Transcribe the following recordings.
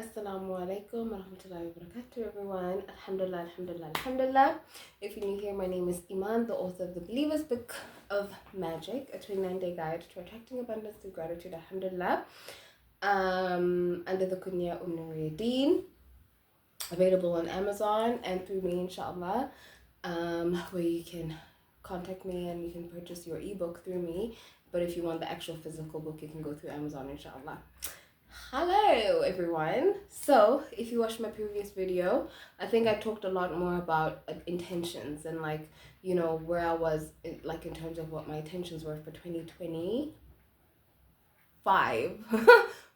Assalamu alaikum wa rahmatullahi wa barakatuh, everyone. Alhamdulillah, alhamdulillah, alhamdulillah. If you're new here, my name is Imaan, the author of the Believer's Book of Magic, a 29-day guide to attracting abundance through gratitude, alhamdulillah. Under the kunya Nuruddin, available on Amazon and through me, inshallah, where you can contact me and you can purchase your ebook through me. But if you want the actual physical book, you can go through Amazon, inshallah. Hello everyone. So if you watched my previous video, I think I talked a lot more about intentions and where I was in terms of what my intentions were for 2025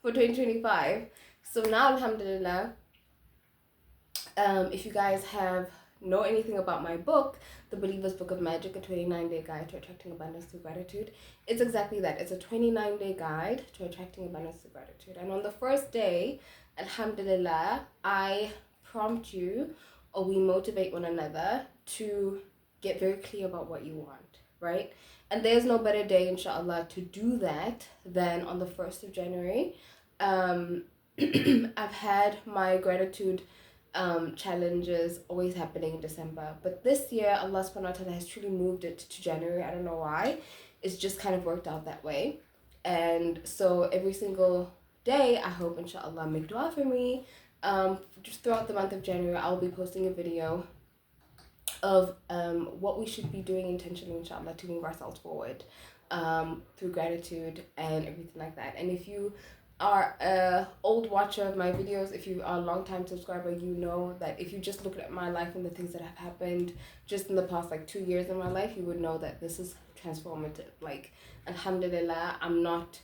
for 2025. So now, alhamdulillah, if you guys know anything about my book, The Believer's Book of Magic, a 29-day guide to attracting abundance through gratitude, it's exactly that. It's a 29-day guide to attracting abundance through gratitude. And on the first day, alhamdulillah, I prompt you, or we motivate one another to get very clear about what you want, right? And there's no better day, inshallah, to do that than on the 1st of January. I've had my gratitude challenges always happening in December, but this year Allah subhanahu wa ta'ala has truly moved it to January. I don't know why, it's just kind of worked out that way. And so every single day, I hope inshallah make dua for me. Just throughout the month of January, I'll be posting a video of what we should be doing intentionally, inshallah, to move ourselves forward through gratitude and everything like that. And if you are a old watcher of my videos, if you are a long time subscriber, you know that if you just look at my life and the things that have happened just in the past 2 years in my life, you would know that this is transformative. Alhamdulillah,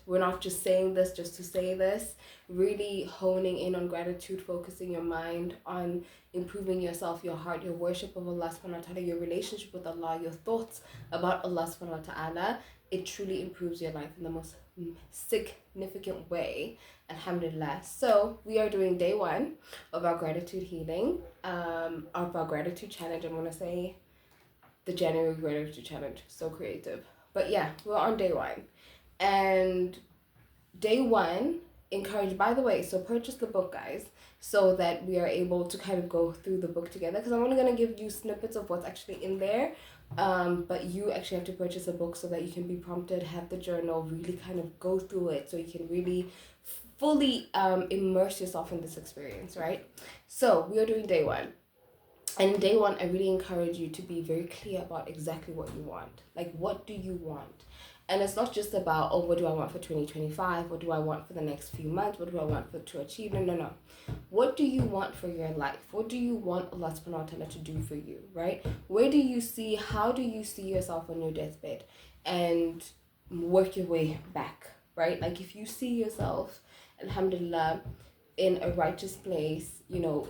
we're not just saying this just to say this. Really honing in on gratitude, focusing your mind on improving yourself, your heart, your worship of Allah subhanahu wa ta'ala, your relationship with Allah, your thoughts about Allah subhanahu wa ta'ala, it truly improves your life in the most significant way, alhamdulillah. So we are doing day 1 of our gratitude healing, of our gratitude challenge. I'm going to say the January gratitude challenge, so creative. But yeah, we're on day 1. And day 1, encouraged, by the way, so purchase the book, guys, so that we are able to kind of go through the book together, because I'm only going to give you snippets of what's actually in there. But you actually have to purchase a book so that you can be prompted, have the journal, really kind of go through it so you can really fully immerse yourself in this experience, right? So we are doing day 1. And in day 1, I really encourage you to be very clear about exactly what you want. What do you want? And it's not just about, oh, what do I want for 2025? What do I want for the next few months? What do I want to achieve? No. What do you want for your life? What do you want Allah subhanahu wa ta'ala to do for you, right? How do you see yourself on your deathbed? And work your way back, right? If you see yourself, alhamdulillah, in a righteous place,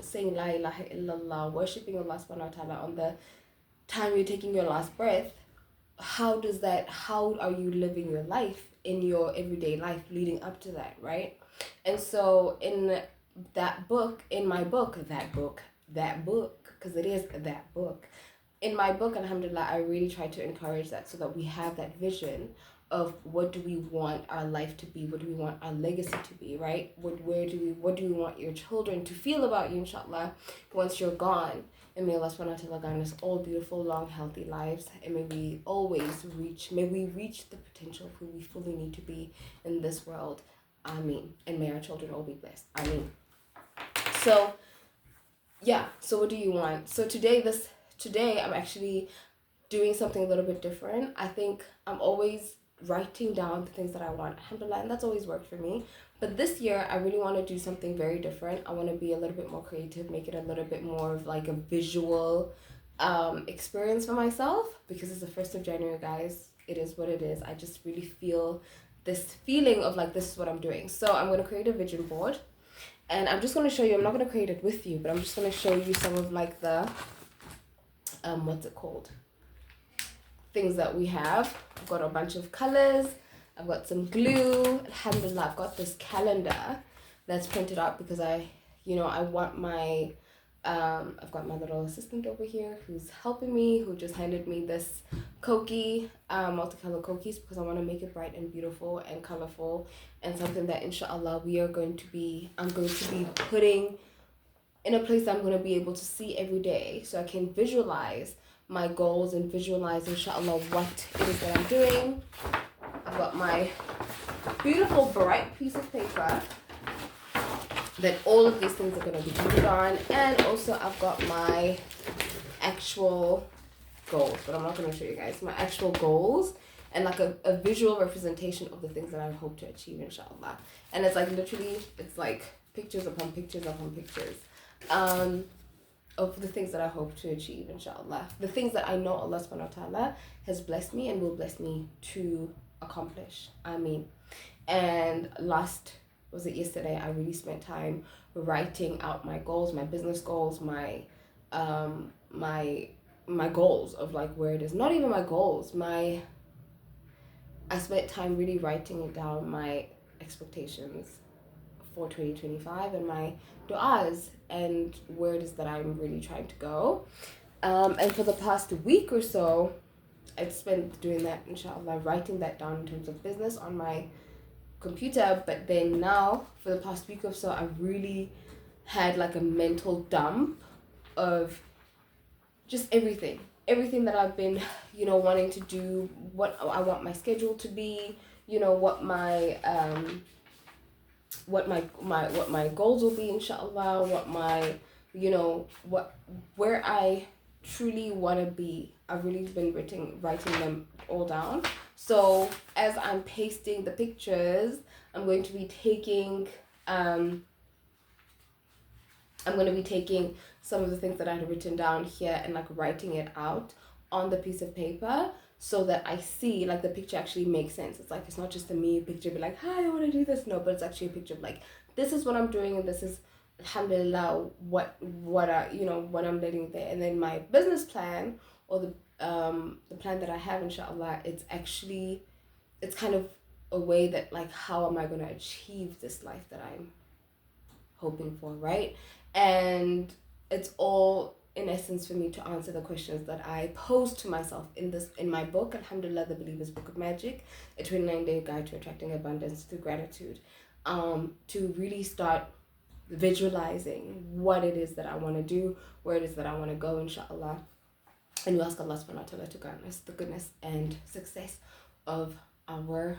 saying la ilaha illallah, worshipping Allah subhanahu wa ta'ala on the time you're taking your last breath, how are you living your life in your everyday life leading up to that, right? And so in that book, in my book, because it is that book, in my book, alhamdulillah, I really try to encourage that so that we have that vision of what do we want our life to be, what do we want our legacy to be, right? What do we want your children to feel about you, inshallah, once you're gone. And may Allah subhanahu wa ta'ala grant us all beautiful, long, healthy lives. And may we reach the potential of who we fully need to be in this world. Ameen. And may our children all be blessed. Ameen. So, yeah. So what do you want? So today I'm actually doing something a little bit different. I think I'm always writing down the things that I want, alhamdulillah, and that's always worked for me. But this year, I really want to do something very different. I want to be a little bit more creative, make it a little bit more of a visual experience for myself, because it's the 1st of January, guys. It is what it is. I just really feel this feeling of this is what I'm doing. So I'm going to create a vision board, and I'm just going to show you. I'm not going to create it with you, but I'm just going to show you some of the what's it called, things that we have. I've got a bunch of colors. I've got some glue. Alhamdulillah, I've got this calendar that's printed out because I want my I've got my little assistant over here who's helping me, who just handed me this koki, multicolor kokis, because I want to make it bright and beautiful and colorful, and something that inshallah I'm going to be putting in a place that I'm going to be able to see every day, so I can visualize my goals and visualize inshallah what it is that I'm doing. I've got my beautiful bright piece of paper that all of these things are going to be glued on, and also I've got my actual goals, but I'm not going to show you guys my actual goals, and like a visual representation of the things that I hope to achieve inshallah. And it's like literally, it's like pictures upon pictures upon pictures of the things that I hope to achieve inshallah, the things that I know Allah subhanahu wa ta'ala has blessed me and will bless me to accomplish. Ameen. And yesterday I really spent time writing out my goals, my business goals, my goals of like where it is, not even my goals, I spent time really writing it down, my expectations for 2025 and my du'as and where it is that I'm really trying to go. And for the past week or so, I've spent doing that inshallah, writing that down in terms of business on my computer. But then now for the past week or so, I really had like a mental dump of just everything that I've been wanting to do, what I want my schedule to be, what my goals will be inshallah, what my where I truly want to be. I've really been writing them all down. So as I'm pasting the pictures, I'm going to be taking some of the things that I had written down here and like writing it out on the piece of paper, so that I see like the picture actually makes sense. It's like, it's not just a me picture, be like, hi, I want to do this. No, but it's actually a picture of like, this is what I'm doing, and this is alhamdulillah what I'm letting there. And then my business plan, or the plan that I have inshallah, it's kind of a way that like, how am I going to achieve this life that I'm hoping for, right? And it's all in essence for me to answer the questions that I posed to myself in my book, Alhamdulillah, the Believer's Book of Magic, a 29-day guide to attracting abundance through gratitude, to really start visualizing what it is that I want to do, where it is that I want to go inshallah. And we ask Allah subhanahu wa ta'ala to grant us the goodness and success of our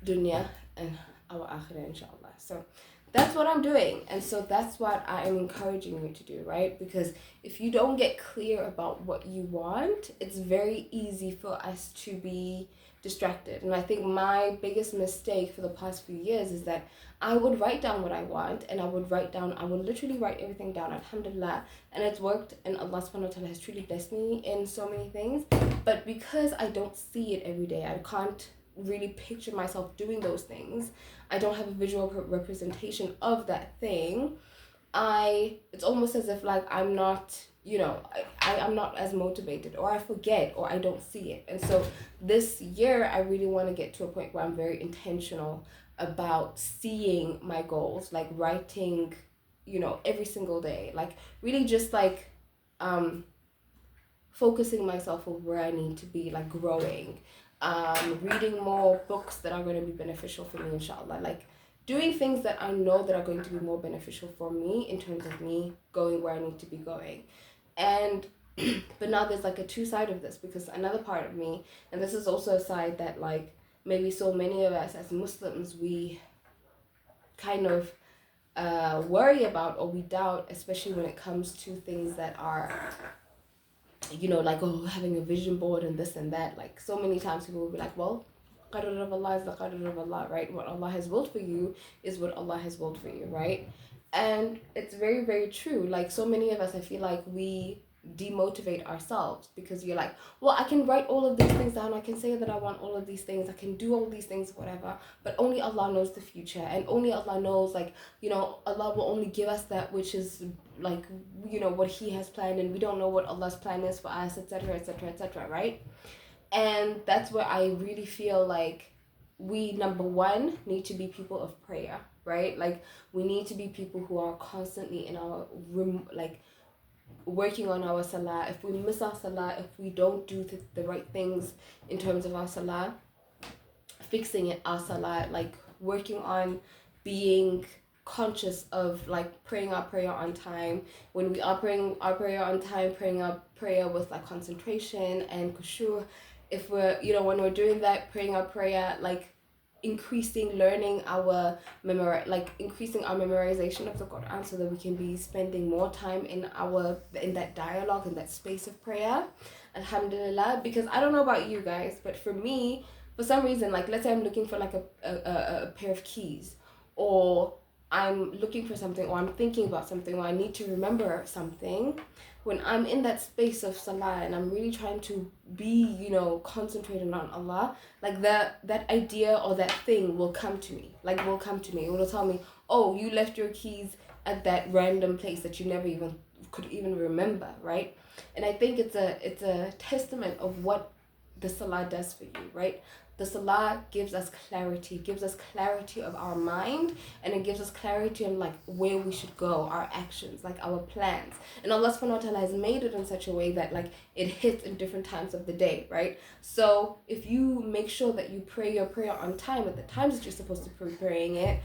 dunya and our akhirah inshallah. So that's what I'm doing, and so that's what I am encouraging you to do, right? Because if you don't get clear about what you want, it's very easy for us to be distracted. And I think my biggest mistake for the past few years is that I would write down what I want, and I would literally write everything down, alhamdulillah, and it's worked, and Allah subhanahu wa ta'ala has truly blessed me in so many things. But because I don't see it every day, I can't really picture myself doing those things, I don't have a visual representation of that thing, it's almost as if like I'm not, I'm not as motivated, or I forget, or I don't see it. And so this year I really want to get to a point where I'm very intentional about seeing my goals, like writing, every single day, like really just like focusing myself on where I need to be, like growing, reading more books that are going to be beneficial for me inshallah, like doing things that I know that are going to be more beneficial for me in terms of me going where I need to be going. And but now there's like a two side of this, because another part of me, and this is also a side that like maybe so many of us as Muslims, we kind of worry about, or we doubt, especially when it comes to things that are like, oh, having a vision board and this and that. Like so many times people will be like, well, qadr of Allah is the qadr of Allah, right? What Allah has willed for you is what Allah has willed for you, right? And it's very, very true. Like so many of us, I feel like we demotivate ourselves, because you're like, well, I can write all of these things down, I can say that I want all of these things, I can do all these things, whatever, but only Allah knows the future, and only Allah knows, like, Allah will only give us that which is like, what He has planned, and we don't know what Allah's plan is for us, etc., etc., etc., right? And that's where I really feel like we, number one, need to be people of prayer, right? Like, we need to be people who are constantly in our room, like, working on our salah. If we miss our salah, if we don't do the right things in terms of our salah, fixing it, our salah, like, working on being conscious of, like, praying our prayer on time. When we are praying our prayer on time, praying our prayer with, like, concentration and khushu'. If we're, you know, when we're doing that, praying our prayer, like, increasing our memorization of the Quran, so that we can be spending more time in that dialogue, in that space of prayer, alhamdulillah. Because I don't know about you guys, but for me, for some reason, like, let's say I'm looking for, like, a pair of keys, or I'm looking for something, or I'm thinking about something, or I need to remember something. When I'm in that space of salah and I'm really trying to be, you know, concentrated on Allah, like, that idea or that thing will come to me. Like, will come to me. It will tell me, oh, you left your keys at that random place that you never even could even remember, right? And I think it's a testament of what the salah does for you, right? The salah gives us clarity of our mind, and it gives us clarity on, like, where we should go, our actions, like, our plans. And Allah subhanahu wa ta'ala has made it in such a way that, like, it hits in different times of the day, right? So if you make sure that you pray your prayer on time at the times that you're supposed to be praying it,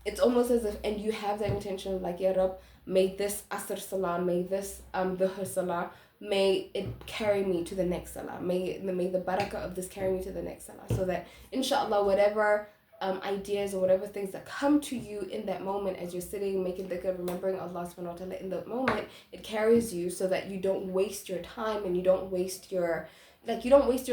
it's almost as if, and you have that intention of, like, Ya Rab, may this Asr Salah, may this Dhuhr Salah, may it carry me to the next salah. May the barakah of this carry me to the next salah. So that, inshallah, whatever ideas or whatever things that come to you in that moment as you're sitting, making dhikr, remembering Allah subhanahu wa ta'ala in that moment, it carries you, so that you don't waste your time, and you don't waste your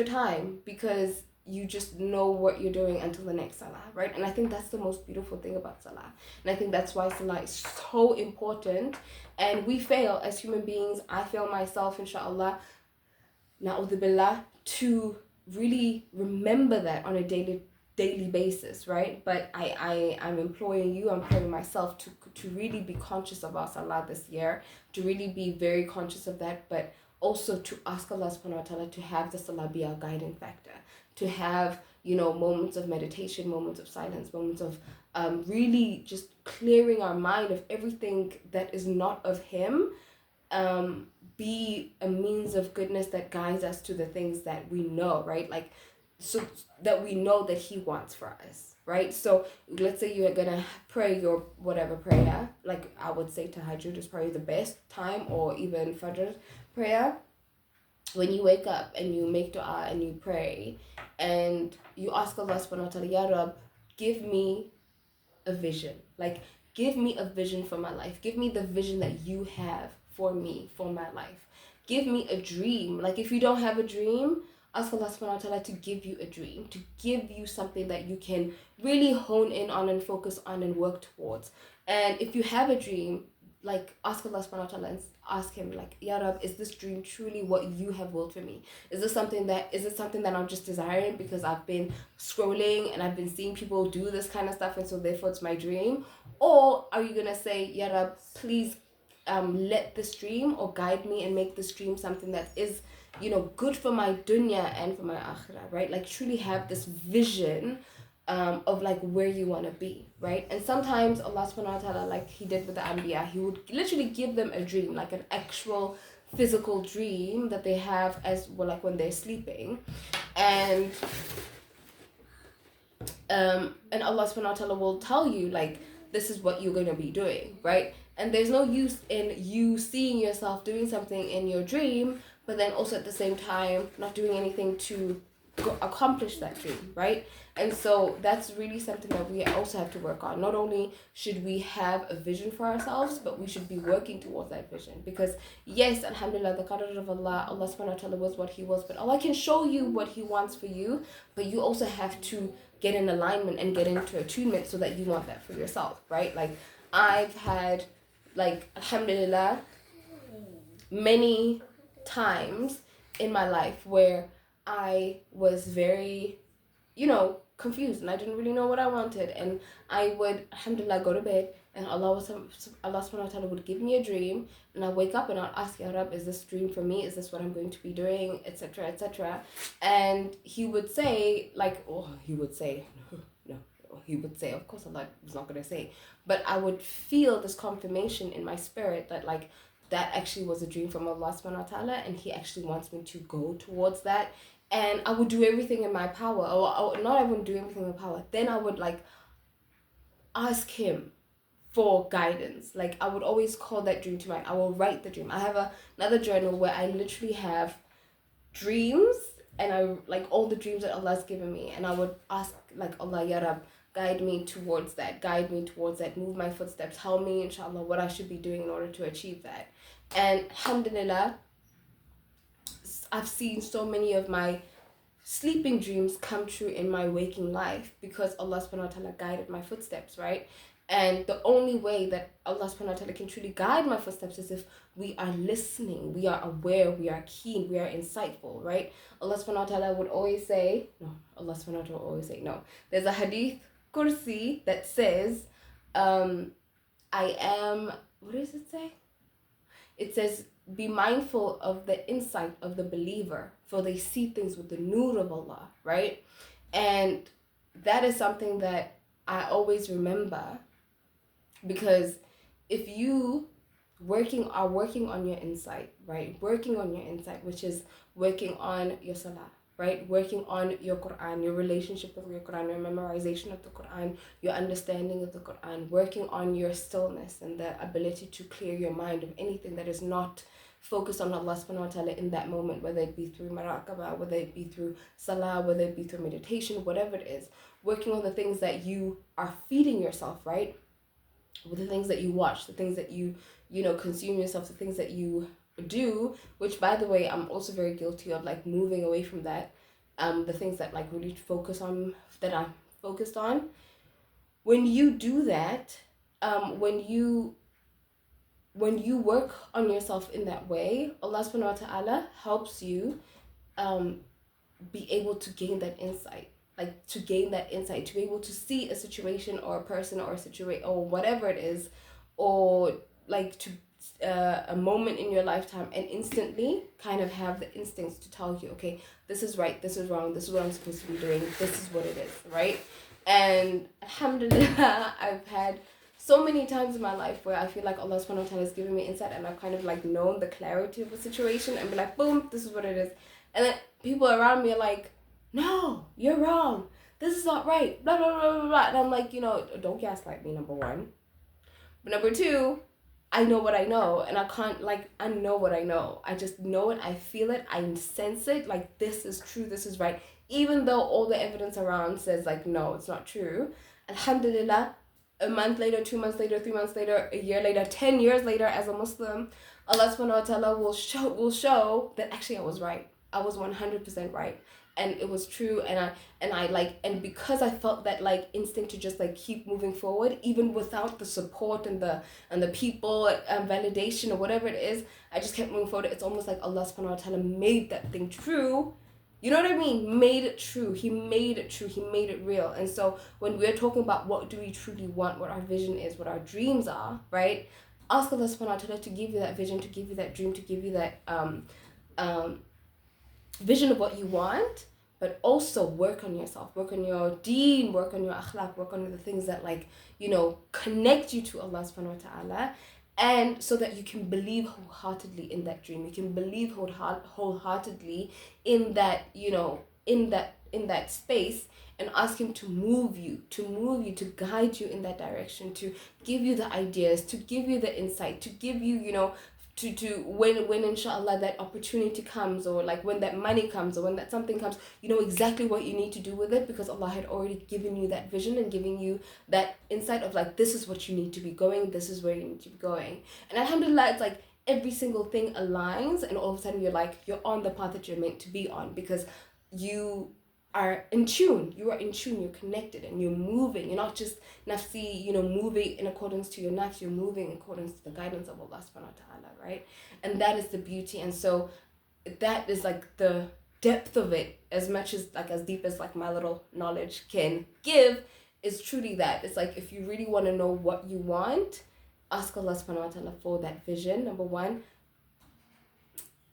time, because you just know what you're doing until the next salah, right? And I think that's the most beautiful thing about salah. And I think that's why salah is so important. And we fail as human beings. I fail myself, inshallah, na'udhu billah, to really remember that on a daily basis, right? But I'm imploring you, I'm praying myself to really be conscious of our salah this year, to really be very conscious of that, but also to ask Allah subhanahu wa ta'ala to have the salah be our guiding factor, to have, you know, moments of meditation, moments of silence, moments of really just clearing our mind of everything that is not of Him, be a means of goodness that guides us to the things that we know, right? Like, so that we know that He wants for us, right? So let's say you're gonna pray your whatever prayer, like, I would say tahajjud is probably the best time, or even fajr prayer. When you wake up and you make dua and you pray and you ask Allah subhanahu wa ta'ala, Ya Rab, give me a vision. Like, give me a vision for my life. Give me the vision that you have for me, for my life. Give me a dream. Like, if you don't have a dream, ask Allah subhanahu wa ta'ala to give you a dream, to give you something that you can really hone in on and focus on and work towards. And if you have a dream, like, ask Allah subhanahu wa ta'ala and ask Him, like, Ya Rab, is this dream truly what you have willed for me? Is it something that I'm just desiring because I've been scrolling and I've been seeing people do this kind of stuff, and so therefore it's my dream? Or are you gonna say, Ya Rab, please let this dream, or guide me and make this dream something that is, you know, good for my dunya and for my akhirah, right? Like, truly have this vision of, like, where you want to be, right? And sometimes Allah subhanahu wa ta'ala, like He did with the Anbiya, He would literally give them a dream, like an actual physical dream that they have as well, like when they're sleeping. And Allah subhanahu wa ta'ala will tell you, like, this is what you're going to be doing, right? And there's no use in you seeing yourself doing something in your dream, but then also at the same time not doing anything to accomplish that dream, right? And so that's really something that we also have to work on. Not only should we have a vision for ourselves, but we should be working towards that vision. Because yes, alhamdulillah, the qadr of Allah subhanahu wa ta'ala was what He was, but Allah can show you what He wants for you, but you also have to get in alignment and get into attunement so that you want that for yourself, right? Like, I've had, like, alhamdulillah, many times in my life where I was very, you know, confused and I didn't really know what I wanted. And I would, alhamdulillah, go to bed and Allah subhanahu wa ta'ala would give me a dream, and I wake up and I'll ask, Ya Rab, is this dream for me? Is this what I'm going to be doing? Etc. etc. And he would say, like, oh, he would say, no, he would say, of course Allah was not going to say, but I would feel this confirmation in my spirit that like that actually was a dream from Allah subhanahu wa ta'ala, and he actually wants me to go towards that. And I would do everything in my power, or not even do everything in my power. Then I would like ask him for guidance. Like I would always call that dream to mind. I will write the dream. I have another journal where I literally have dreams, and I like all the dreams that Allah's given me, and I would ask like, Allah, Ya Rab, guide me towards that, move my footsteps, tell me inshallah what I should be doing in order to achieve that. And alhamdulillah, I've seen so many of my sleeping dreams come true in my waking life because Allah subhanahu wa ta'ala guided my footsteps, right? And the only way that Allah subhanahu wa ta'ala can truly guide my footsteps is if we are listening, we are aware, we are keen, we are insightful, right? Allah subhanahu wa ta'ala would always say, no, Allah subhanahu wa ta'ala would always say, no. There's a hadith kursi that says, I am, what does it say? It says, be mindful of the insight of the believer, for they see things with the nur of Allah, right? And that is something that I always remember, because if you are working on your insight, right? Working on your insight, which is working on your salah, right? Working on your Quran, your relationship with your Quran, your memorization of the Quran, your understanding of the Quran, working on your stillness and the ability to clear your mind of anything that is not focused on Allah subhanahu wa ta'ala in that moment, whether it be through maraqabah, whether it be through salah, whether it be through meditation, whatever it is. Working on the things that you are feeding yourself, right? With the things that you watch, the things that you consume yourself, the things that you do, which by the way, I'm also very guilty of, like moving away from that. The things that like really that I'm focused on. When you do that, when you work on yourself in that way, Allah subhanahu wa ta'ala helps you be able to gain that insight. Like to gain that insight, to be able to see a situation or a person or a situation or whatever it is, or like to a moment in your lifetime, and instantly kind of have the instincts to tell you, okay, this is right, this is wrong, this is what I'm supposed to be doing, this is what it is, right? And alhamdulillah, I've had so many times in my life where I feel like Allah subhanahu wa ta'ala has given me insight, and I've kind of like known the clarity of a situation and be like, boom, this is what it is. And then people around me are like, no, you're wrong, this is not right, blah, blah, blah, blah, blah. And I'm like, don't gaslight me, number one. But number two, I know what I know, and I can't, like, I know what I know. I just know it, I feel it, I sense it, like, this is true, this is right. Even though all the evidence around says, like, no, it's not true. Alhamdulillah, a month later, 2 months later, 3 months later, a year later, 10 years later, as a Muslim, Allah subhanahu wa ta'ala will show that actually I was right. I was 100% right. And it was true, and because I felt that like instinct to just like keep moving forward, even without the support and the people validation or whatever it is, I just kept moving forward. It's almost like Allah subhanahu wa ta'ala made that thing true. You know what I mean? Made it true. He made it true. He made it real. And so when we're talking about what do we truly want, what our vision is, what our dreams are, right? Ask Allah subhanahu wa ta'ala to give you that vision, to give you that dream, to give you that vision of what you want, but also work on yourself, work on your deen, work on your akhlaq, work on the things that like, connect you to Allah subhanahu wa ta'ala, and so that you can believe wholeheartedly in that dream. You can believe wholeheartedly in that, in that space, and ask him to move you, to guide you in that direction, to give you the ideas, to give you the insight, to give you, to when inshallah that opportunity comes, or like when that money comes, or when that something comes, you know exactly what you need to do with it, because Allah had already given you that vision and giving you that insight of like, this is what you need to be going, this is where you need to be going. And alhamdulillah, it's like every single thing aligns, and all of a sudden you're on the path that you're meant to be on, because you are in tune, you're connected, and you're moving. You're not just nafsi, moving in accordance to your nafs, you're moving in accordance to the guidance of Allah subhanahu wa ta'ala, right? And that is the beauty. And so that is like the depth of it, as much as like as deep as like my little knowledge can give, is truly that. It's like if you really want to know what you want, ask Allah subhanahu wa ta'ala for that vision, number one.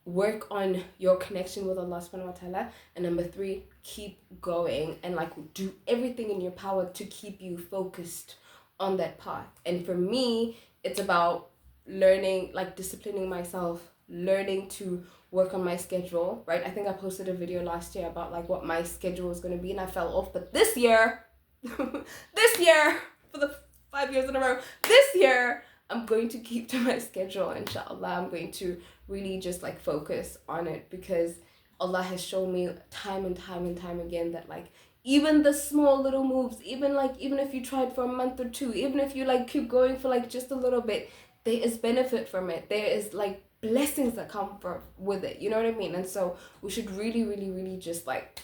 Work on your connection with Allah subhanahu wa ta'ala, and number three, keep going and like do everything in your power to keep you focused on that path. And for me, it's about learning, like disciplining myself, learning to work on my schedule, right? I think I posted a video last year about like what my schedule was going to be, and I fell off. But this year this year, for the 5 years in a row, this year I'm going to keep to my schedule, inshallah. I'm going to really just like focus on it, because Allah has shown me time and time again that like even the small little moves, even if you tried for a month or two, even if you like keep going for like just a little bit, there is benefit from it. There is like blessings that come from with it, you know what I mean? And so we should really just like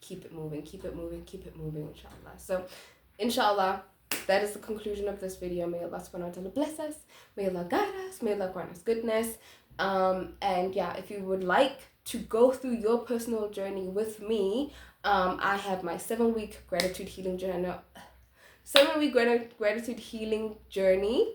keep it moving, inshallah. So inshallah, that is the conclusion of this video. May Allah subhanahu wa ta'ala bless us, may Allah guide us, may Allah grant us goodness. And yeah, if you would like to go through your personal journey with me, I have my 7-week gratitude healing journey, 7-week gratitude healing journey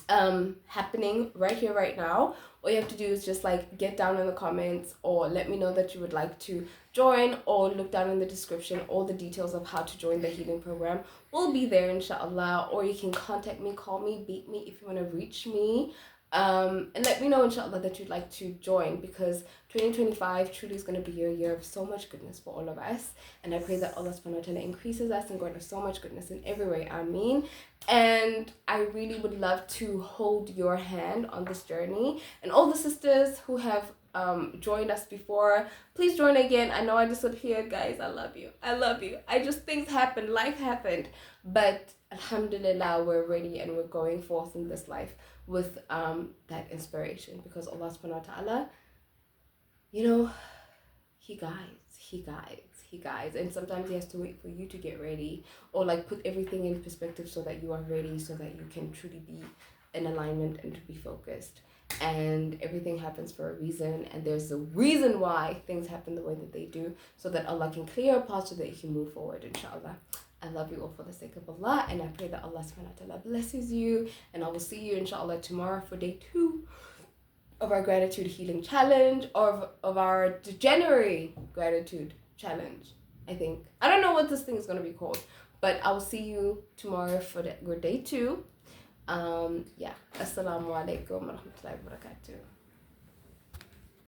happening right here, right now. All you have to do is just like get down in the comments, or let me know that you would like to join, or look down in the description. All the details of how to join the healing program will be there, inshallah. Or you can contact me, call me, beat me if you want to reach me. And let me know, inshallah, that you'd like to join, because 2025 truly is going to be a year of so much goodness for all of us. And I pray that Allah subhanahu wa ta'ala increases us and grant us so much goodness in every way. Ameen. And I really would love to hold your hand on this journey. And all the sisters who have joined us before, please join again. I know I disappeared, guys. I love you. Things happened, life happened, but alhamdulillah, we're ready and we're going forth in this life with that inspiration, because Allah subhanahu wa ta'ala, you know, he guides, and sometimes he has to wait for you to get ready, or like put everything in perspective so that you are ready, so that you can truly be in alignment and to be focused. And everything happens for a reason, and there's a reason why things happen the way that they do, so that Allah can clear your path, so that you can move forward, inshallah. I love you all for the sake of Allah, and I pray that Allah subhanahu wa ta'ala blesses you, and I will see you inshallah tomorrow for day 2 of our gratitude healing challenge, or of our January gratitude challenge. I don't know what this thing is going to be called, but I will see you tomorrow for day 2. Assalamu alaykum wa rahmatullahi wa barakatuh.